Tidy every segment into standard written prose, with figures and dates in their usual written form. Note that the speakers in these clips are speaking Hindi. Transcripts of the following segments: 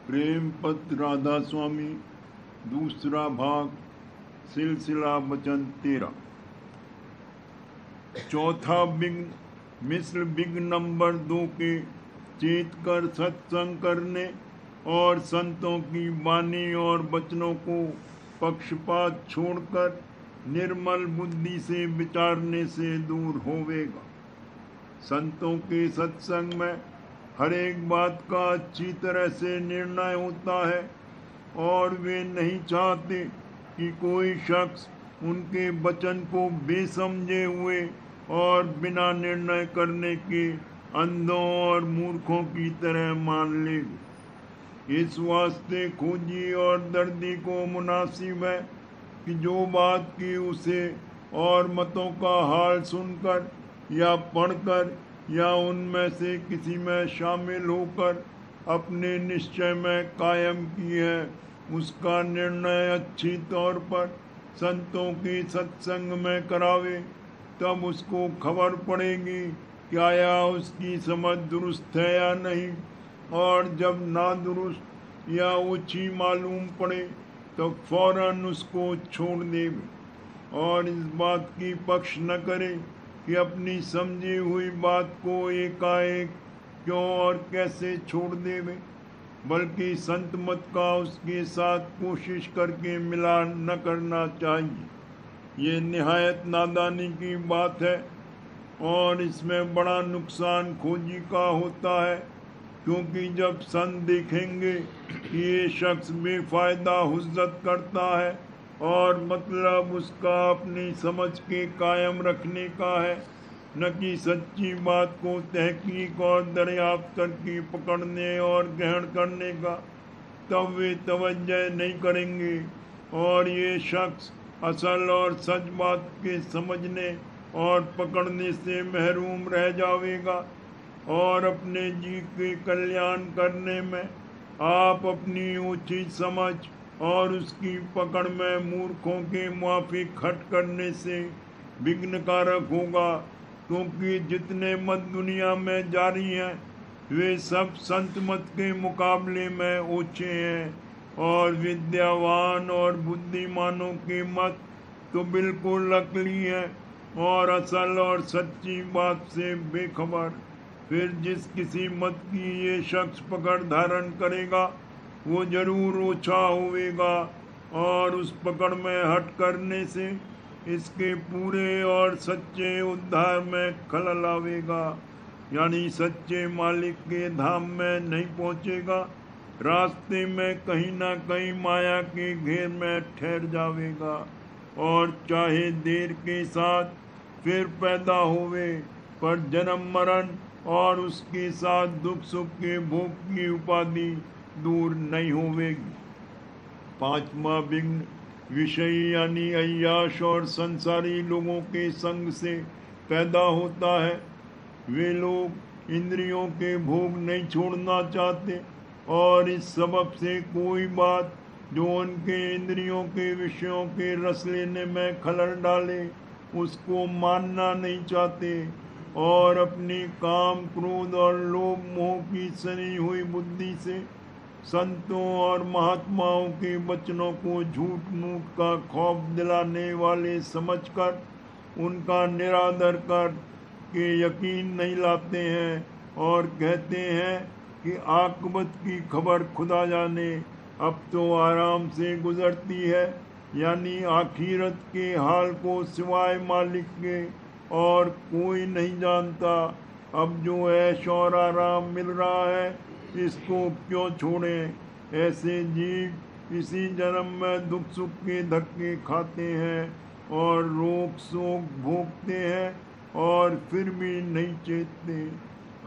प्रेम पत्र राधा स्वामी, दूसरा भाग, सिलसिला वचन 13। चौथा विघ्न, मिस्र विघ्न नंबर 2 के चेत कर सत्संग करने और संतों की वाणी और वचनों को पक्षपात छोड़कर निर्मल बुद्धि से विचारने से दूर होवेगा। संतों के सत्संग में हर एक बात का अच्छी तरह से निर्णय होता है और वे नहीं चाहते कि कोई शख्स उनके वचन को बेसमझे हुए और बिना निर्णय करने के अंधों और मूर्खों की तरह मान ले। इस वास्ते खोजी और दर्दी को मुनासिब है कि जो बात की उसे और मतों का हाल सुनकर या पढ़कर या उनमें से किसी में शामिल होकर अपने निश्चय में कायम की है, उसका निर्णय अच्छी तौर पर संतों के सत्संग में करावे। तब उसको खबर पड़ेगी कि आया उसकी समझ दुरुस्त है या नहीं, और जब ना दुरुस्त या ऊंची मालूम पड़े तो फौरन उसको छोड़ दे और इस बात की पक्ष न करे कि अपनी समझी हुई बात को एकाएक क्यों और कैसे छोड़ देवे, बल्कि संत मत का उसके साथ कोशिश करके मिलान न करना चाहिए। ये निहायत नादानी की बात है और इसमें बड़ा नुकसान खोजी का होता है, क्योंकि जब संत देखेंगे कि ये शख्स बेफायदा हुज्जत करता है और मतलब उसका अपनी समझ के कायम रखने का है, न कि सच्ची बात को तहकीक और दरियाफ्त करके पकड़ने और ग्रहण करने का, तब वे तवज्जो नहीं करेंगे और ये शख्स असल और सच बात के समझने और पकड़ने से महरूम रह जाएगा और अपने जी के कल्याण करने में आप अपनी ऊंची समझ और उसकी पकड़ में मूर्खों के मुआफिक खट करने से विघ्न कारक होगा, क्योंकि जितने मत दुनिया में जारी हैं वे सब संत मत के मुकाबले में ऊंचे हैं और विद्यावान और बुद्धिमानों के मत तो बिल्कुल नकली हैं और असल और सच्ची बात से बेखबर। फिर जिस किसी मत की ये शख्स पकड़ धारण करेगा वो जरूर ओछा होवेगा और उस पकड़ में हट करने से इसके पूरे और सच्चे उद्धार में खलल आवेगा, यानी सच्चे मालिक के धाम में नहीं पहुंचेगा, रास्ते में कहीं ना कहीं माया के घेर में ठहर जावेगा और चाहे देर के साथ फिर पैदा होवे, पर जन्म मरण और उसके साथ दुख सुख के भोग की उपाधि दूर नहीं होवेगी। पांचवा विघ्न विषयी यानी अय्याश और संसारी लोगों के संग से पैदा होता है। वे लोग इंद्रियों के भोग नहीं छोड़ना चाहते और इस सबब से कोई बात जो उनके इंद्रियों के विषयों के रस लेने में खलल डाले उसको मानना नहीं चाहते और अपनी काम क्रोध और लोभ मोह की सनी हुई बुद्धि से संतों और महात्माओं के वचनों को झूठ मूठ का खौफ दिलाने वाले समझकर उनका निरादर कर के यकीन नहीं लाते हैं और कहते हैं कि आक़िबत की खबर खुदा जाने, अब तो आराम से गुजरती है, यानी आखिरत के हाल को सिवाय मालिक के और कोई नहीं जानता। अब जो ऐश और आराम मिल रहा है इसको क्यों छोड़ें। ऐसे जीव इसी जन्म में दुख सुख के धक्के खाते हैं और रोग शोक भोगते हैं और फिर भी नहीं चेतते।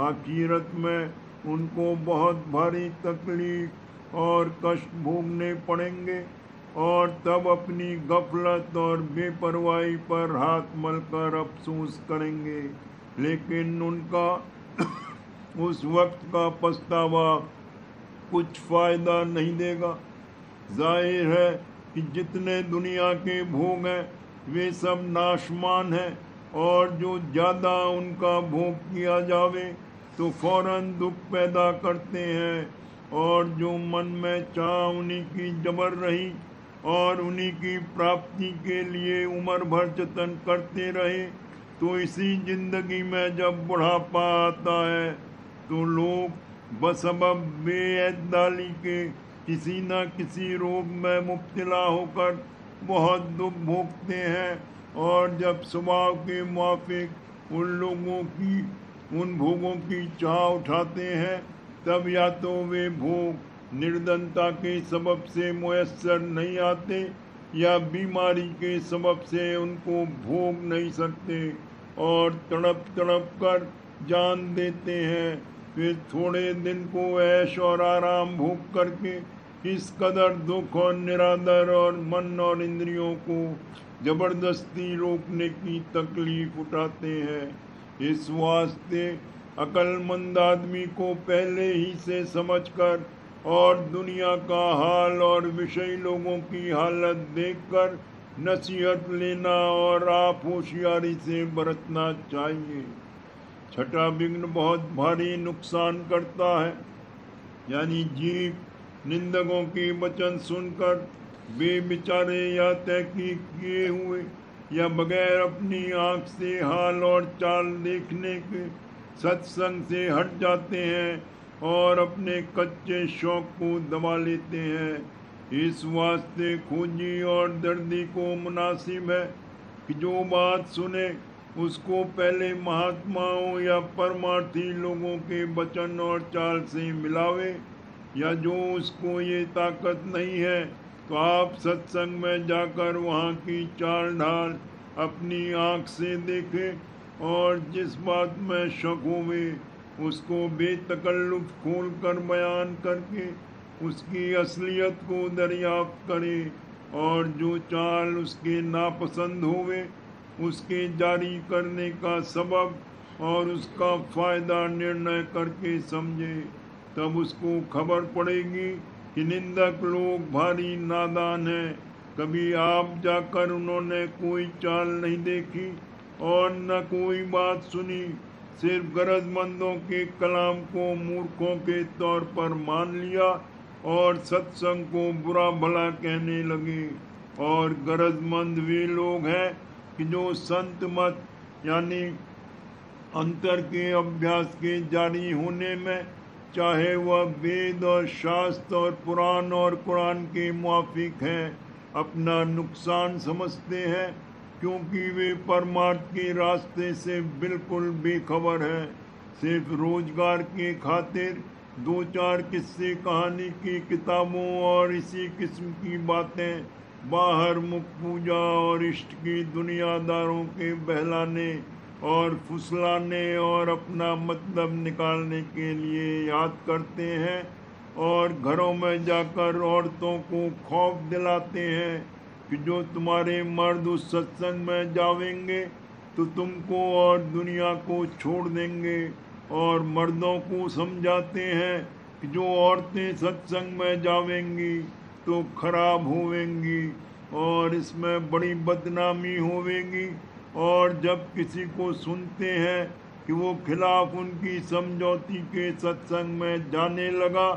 आखिरत में उनको बहुत भारी तकलीफ और कष्ट भोगने पड़ेंगे और तब अपनी गफलत और बेपरवाही पर हाथ मलकर अफसोस करेंगे, लेकिन उनका उस वक्त का पछतावा कुछ फायदा नहीं देगा। जाहिर है कि जितने दुनिया के भोग हैं वे सब नाशमान हैं और जो ज़्यादा उनका भोग किया जावे तो फौरन दुख पैदा करते हैं और जो मन में चाह उन्हीं की जबर रही और उन्हीं की प्राप्ति के लिए उम्र भर जतन करते रहे, तो इसी जिंदगी में जब बुढ़ापा आता है तो लोग बसबब बेअदली के किसी न किसी रोग में मुब्तला होकर बहुत दुख भोगते हैं। और जब स्वभाव के मुआफिक उन लोगों की उन भोगों की चाह उठाते हैं, तब या तो वे भोग निर्धनता के सबब से मुयस्सर नहीं आते या बीमारी के सबब से उनको भोग नहीं सकते और तड़प तड़प कर जान देते हैं। फिर थोड़े दिन को ऐश और आराम भोग करके इस कदर दुख और निरादर और मन और इंद्रियों को जबरदस्ती रोकने की तकलीफ उठाते हैं। इस वास्ते अक्लमंद आदमी को पहले ही से समझकर और दुनिया का हाल और विषयी लोगों की हालत देखकर नसीहत लेना और आप होशियारी से बरतना चाहिए। छठा विघ्न बहुत भारी नुकसान करता है, यानी जीव निंदकों के वचन सुनकर बेबिचारे या तहकीक किए हुए या बगैर अपनी आंख से हाल और चाल देखने के सत्संग से हट जाते हैं और अपने कच्चे शौक को दबा लेते हैं। इस वास्ते खोजी और दर्दी को मुनासिब है कि जो बात सुने उसको पहले महात्माओं या परमार्थी लोगों के वचन और चाल से मिलावे, या जो उसको ये ताकत नहीं है तो आप सत्संग में जाकर वहाँ की चाल ढाल अपनी आँख से देखें और जिस बात में शक होवे उसको बेतकल्लुफ खोल कर बयान करके उसकी असलियत को दरियाफ्त करें और जो चाल उसके नापसंद होवे उसके जारी करने का सबब और उसका फ़ायदा निर्णय करके समझे। तब उसको खबर पड़ेगी कि निंदक लोग भारी नादान हैं। कभी आप जाकर उन्होंने कोई चाल नहीं देखी और न कोई बात सुनी, सिर्फ गरजमंदों के कलाम को मूर्खों के तौर पर मान लिया और सत्संग को बुरा भला कहने लगे। और गरजमंद वे लोग हैं कि जो संत मत यानी अंतर के अभ्यास के जारी होने में, चाहे वह वेद और शास्त्र और पुराण और कुरान के मुआफिक हैं, अपना नुकसान समझते हैं, क्योंकि वे परमार्थ के रास्ते से बिल्कुल बेखबर हैं। सिर्फ रोजगार के खातिर दो चार किस्से कहानी की किताबों और इसी किस्म की बातें बाहर मुख पूजा और इष्ट की दुनियादारों के बहलाने और फुसलाने और अपना मतलब निकालने के लिए याद करते हैं और घरों में जाकर औरतों को खौफ दिलाते हैं कि जो तुम्हारे मर्द उस सत्संग में जावेंगे तो तुमको और दुनिया को छोड़ देंगे, और मर्दों को समझाते हैं कि जो औरतें सत्संग में जावेंगी तो खराब होवेंगी और इसमें बड़ी बदनामी होवेगी। और जब किसी को सुनते हैं कि वो खिलाफ उनकी समझौती के सत्संग में जाने लगा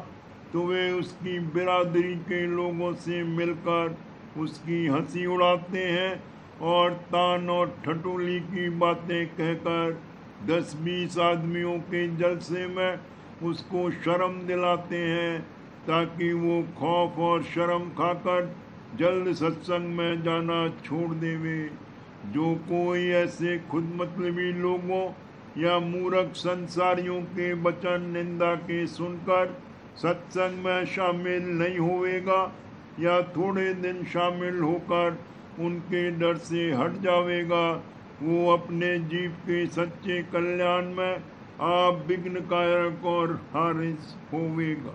तो वे उसकी बिरादरी के लोगों से मिलकर उसकी हंसी उड़ाते हैं और तान और ठटोली की बातें कहकर 10-20 आदमियों के जलसे में उसको शर्म दिलाते हैं, ताकि वो खौफ और शर्म खाकर जल्द सत्संग में जाना छोड़ देवे। जो कोई ऐसे खुद मतलबी लोगों या मूर्ख संसारियों के वचन निंदा के सुनकर सत्संग में शामिल नहीं होवेगा या थोड़े दिन शामिल होकर उनके डर से हट जावेगा, वो अपने जीव के सच्चे कल्याण में आप विघ्न कारक और हारिस होवेगा।